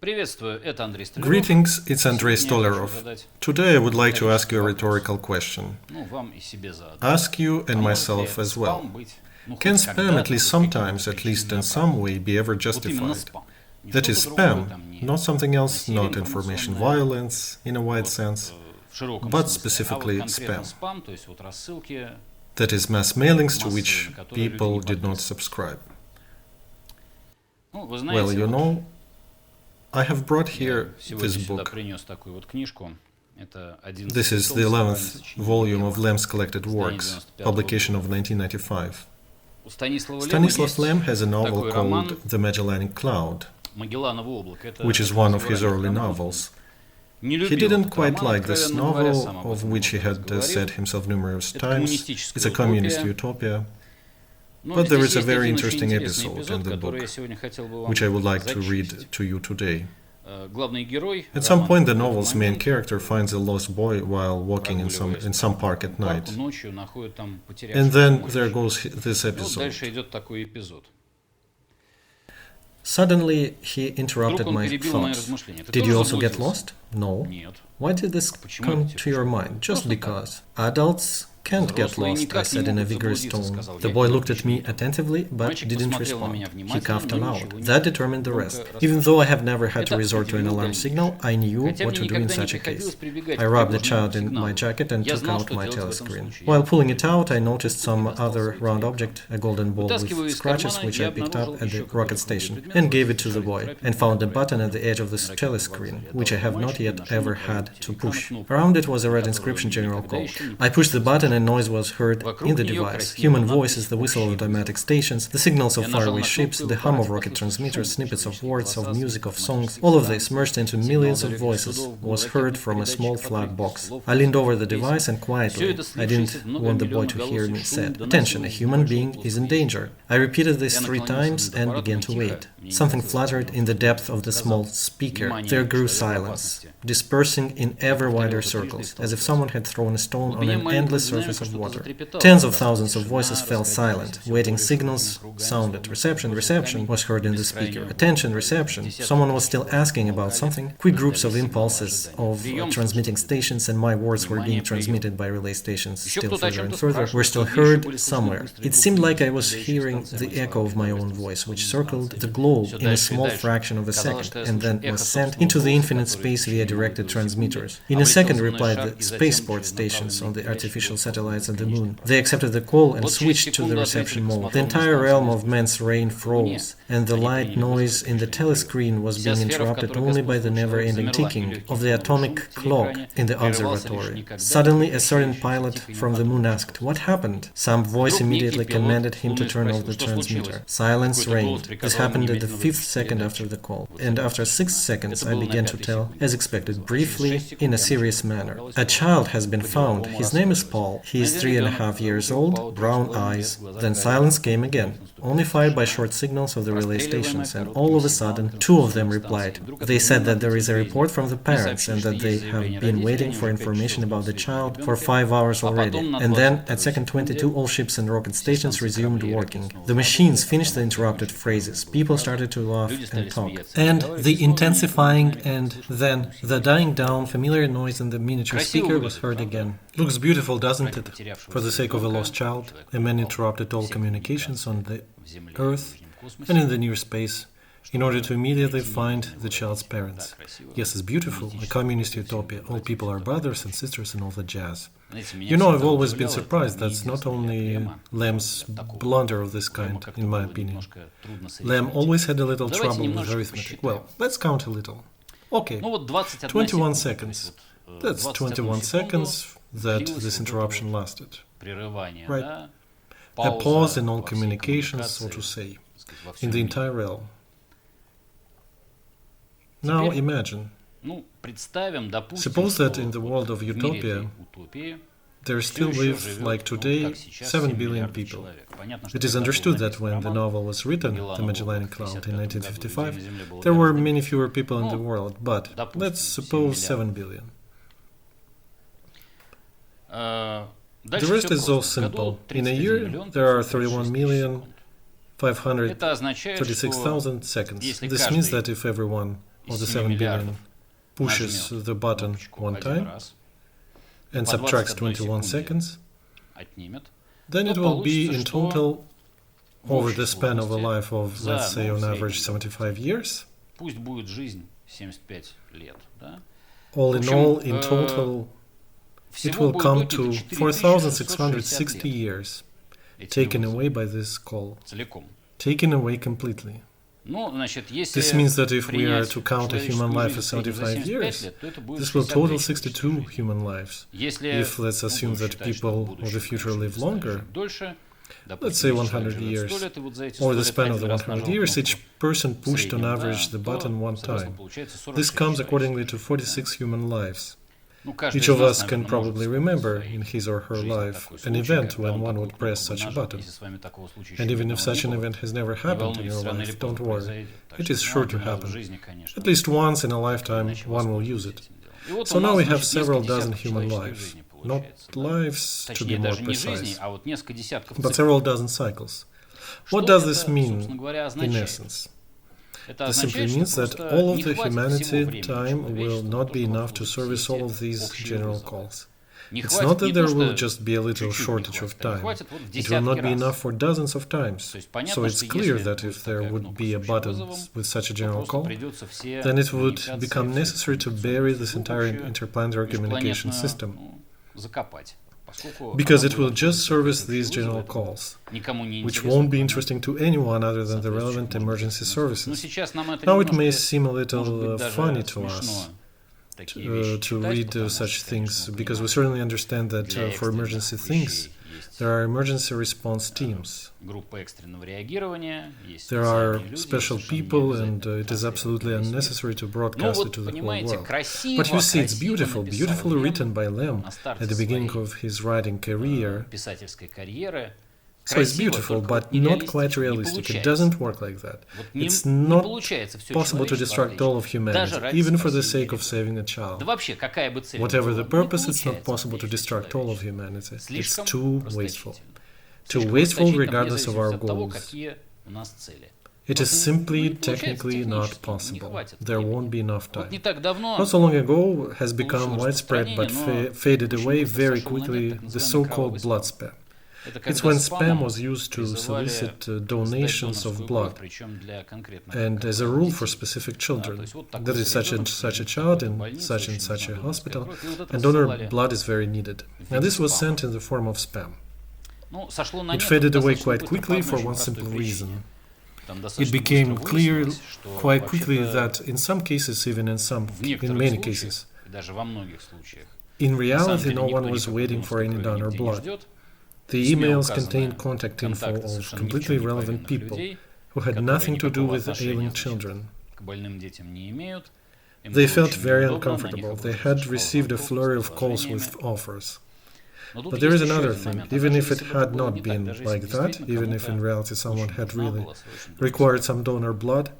Greetings, it's Andrei Stolarov. Today I would like to ask you a rhetorical question. Ask you and myself as well. Can spam at least sometimes, at least in some way, be ever justified? That is spam, not something else, not information violence in a wide sense, but specifically spam. That is mass mailings to which people did not subscribe. Well, you know, I have brought here this book. This is the 11th volume of Lem's collected works, publication of 1995. Stanislav Lem has a novel called The Magellanic Cloud, which is one of his early novels. He didn't quite like this novel, of which he had said himself numerous times. It's a communist utopia. But there is a very interesting episode in the book, which I would like to read to you today. At some point, the novel's main character finds a lost boy while walking in some park at night. And then there goes this episode. Suddenly, he interrupted my thoughts. Did you also get lost? No. Why did this come to your mind? Just because. Adults can't get lost, I said in a vigorous tone. The boy looked at me attentively, but didn't respond. He coughed aloud. That determined the rest. Even though I have never had to resort to an alarm signal, I knew what to do in such a case. I rubbed the child in my jacket and took out my telescreen. While pulling it out, I noticed some other round object, a golden ball with scratches, which I picked up at the rocket station, and gave it to the boy, and found a button at the edge of the telescreen, which I have not yet ever had to push. Around it was a red inscription, General Call. I pushed the button and noise was heard in the device. Human voices, the whistle of automatic stations, the signals of faraway ships, the hum of rocket transmitters, snippets of words, of music, of songs, all of this, merged into millions of voices, was heard from a small flat box. I leaned over the device and quietly, I didn't want the boy to hear me, said, "Attention, a human being is in danger." I repeated this 3 times and began to wait. Something fluttered in the depth of the small speaker. There grew silence, dispersing in ever wider circles, as if someone had thrown a stone on an endless surface of water. Tens of thousands of voices fell silent. Waiting signals sounded. Reception, reception was heard in the speaker. Attention, reception. Someone was still asking about something. Quick groups of impulses of transmitting stations, and my words were being transmitted by relay stations still further and further, were still heard somewhere. It seemed like I was hearing the echo of my own voice, which circled the globe in a small fraction of a second, and then was sent into the infinite space via directed transmitters. In a second replied the spaceport stations on the artificial satellites and the moon. They accepted the call and switched to the reception mode. The entire realm of man's reign froze, and the light noise in the telescreen was being interrupted only by the never-ending ticking of the atomic clock in the observatory. Suddenly, a certain pilot from the moon asked, "What happened?" Some voice immediately commanded him to turn off the transmitter. Silence reigned. This happened at the 5th second after the call, and after 6 seconds I began to tell, as expected, briefly, in a serious manner. "A child has been found. His name is Paul. He is 3.5 years old, brown eyes." Then silence came again, only fired by short signals of the relay stations, and all of a sudden 2 of them replied. They said that there is a report from the parents and that they have been waiting for information about the child for 5 hours already. And then, at second 22, all ships and rocket stations resumed working. The machines finished the interrupted phrases. People started to laugh and talk. And the intensifying and then the dying down familiar noise in the miniature speaker was heard again. Looks beautiful, doesn't it? For the sake of a lost child, a man interrupted all communications on the Earth and in the near space in order to immediately find the child's parents. Yes, it's beautiful, a communist utopia. All people are brothers and sisters and all the jazz. You know, I've always been surprised. That's not only Lem's blunder of this kind, in my opinion. Lem always had a little trouble with arithmetic. Well, let's count a little. Okay, 21 seconds. That's 21 seconds that this interruption lasted. Right. A pause in all communications, so to say, in the entire realm. Now imagine. Suppose that in the world of utopia, there still live, like today, 7 billion people. It is understood that when the novel was written, The Magellanic Cloud, in 1955, there were many fewer people in the world, but let's suppose 7 billion. The rest is so simple. In a year, there are 31,536,000 seconds. This means that if everyone of the 7 billion pushes the button one time and subtracts 21 seconds, then it will be in total, over the span of a life of, let's say, on average 75 years. All in all, in total, it will come to 4,660 years taken away by this call, taken away completely. This means that if we are to count a human life as 75 years, this will total 62 human lives. If let's assume that people of the future live longer, let's say 100 years, or the span of the 100 years, each person pushed on average the button one time. This comes accordingly to 46 human lives. Each of us can probably remember in his or her life an event when one would press such a button. And even if such an event has never happened in your life, don't worry, it is sure to happen. At least once in a lifetime one will use it. So now we have several dozen human lives. Not lives, to be more precise, but several dozen cycles. What does this mean in essence? This simply means that all of the humanity time will not be enough to service all of these general calls. It's not that there will just be a little shortage of time. It will not be enough for dozens of times. So it's clear that if there would be a button with such a general call, then it would become necessary to bury this entire interplanetary communication system, because it will just service these general calls, which won't be interesting to anyone other than the relevant emergency services. Now it may seem a little funny to us to read such things, because we certainly understand that for emergency things, there are emergency response teams. There are special people, and it is absolutely unnecessary to broadcast it to the whole world. But you see, it's beautiful, beautifully written by Lem at the beginning of his writing career. So it's beautiful, but not quite realistic. It doesn't work like that. It's not possible to distract all of humanity, even for the sake of saving a child. Whatever the purpose, it's not possible to distract all of humanity. It's too wasteful. Too wasteful regardless of our goals. It is simply technically not possible. There won't be enough time. Not so long ago has become widespread but faded away very quickly the so-called blood spam. It's when spam was used to solicit donations of blood, and as a rule for specific children. That is such and such a child in such and such a hospital, and donor blood is very needed. And this was sent in the form of spam. It faded away quite quickly for one simple reason. It became clear quite quickly that in some cases, even in many cases, in reality no one was waiting for any donor blood. The emails contained contact info of completely irrelevant people who had nothing to do with ailing children. They felt very uncomfortable. They had received a flurry of calls with offers. But there is another thing. Even if it had not been like that, even if in reality someone had really required some donor blood,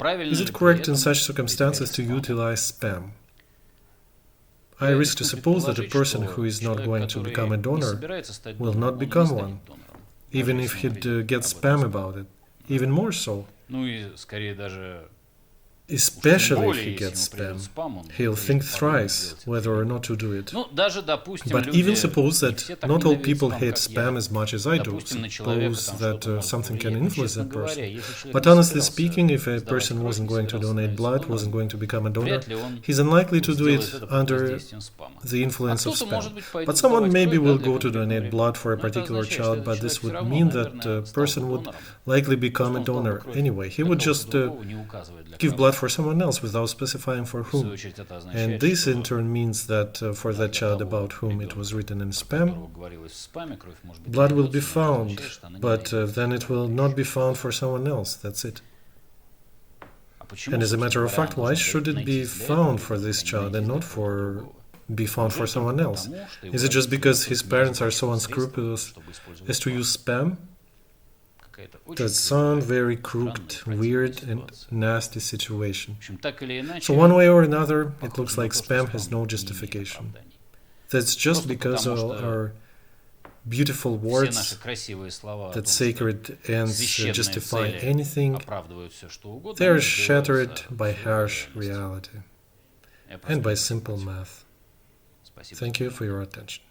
is it correct in such circumstances to utilize spam? I risk to suppose that a person who is not going to become a donor will not become one, even if he'd get spam about it, even more so. Especially if he gets spam, he'll think thrice whether or not to do it. But even suppose that not all people hate spam as much as I do. Suppose that something can influence that person. But honestly speaking, if a person wasn't going to donate blood, wasn't going to become a donor, he's unlikely to do it under the influence of spam. But someone maybe will go to donate blood for a particular child, but this would mean that a person would likely become a donor anyway. He would just give blood for someone else without specifying for whom. And this in turn means that for that child about whom it was written in spam, blood will be found, but then it will not be found for someone else. That's it. And as a matter of fact, why should it be found for this child and not be found for someone else? Is it just because his parents are so unscrupulous as to use spam? That sounds very crooked, weird, and nasty situation. So one way or another, it looks like spam has no justification. That's just because our beautiful words that sacred ends justify anything, they are shattered by harsh reality and by simple math. Thank you for your attention.